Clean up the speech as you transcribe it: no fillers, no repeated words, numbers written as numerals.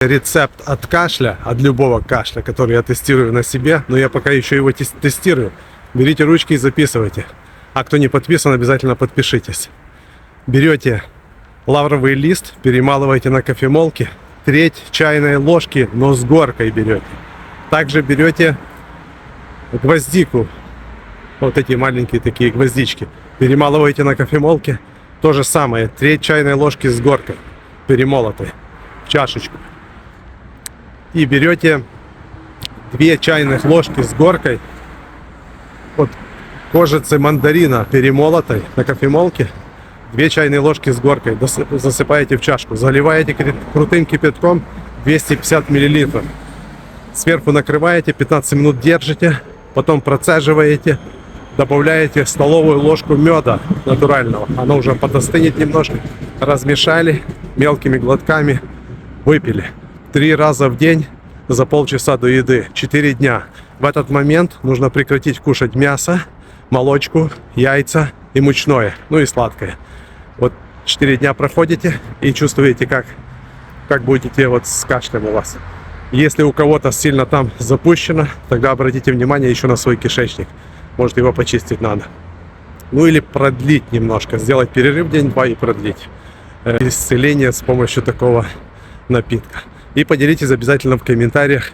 Рецепт от кашля, от любого кашля, который я тестирую на себе, но я пока еще его тестирую. Берите ручки и записывайте. А кто не подписан, обязательно подпишитесь. Берете лавровый лист, перемалываете на кофемолке, треть чайной ложки, но с горкой берете. Также берете гвоздику, вот эти маленькие такие гвоздички, перемалываете на кофемолке. То же самое, треть чайной ложки с горкой, перемолотой, в чашечку. И берете 2 чайных ложки с горкой от кожицы мандарина, перемолотой на кофемолке. 2 чайные ложки с горкой засыпаете в чашку, заливаете крутым кипятком 250 мл. Сверху накрываете, 15 минут держите, потом процеживаете, добавляете столовую ложку меда натурального. Оно уже подостынет немножко, размешали, мелкими глотками выпили. 3 раза в день за полчаса до еды, 4 дня. В этот момент нужно прекратить кушать мясо, молочку, яйца и мучное, ну и сладкое. Вот 4 дня проходите и чувствуете, как будете вот с кашлем у вас. Если у кого-то сильно там запущено, тогда обратите внимание еще на свой кишечник. Может, его почистить надо. Ну или продлить немножко, сделать перерыв день-два и продлить исцеление с помощью такого напитка. И поделитесь обязательно в комментариях,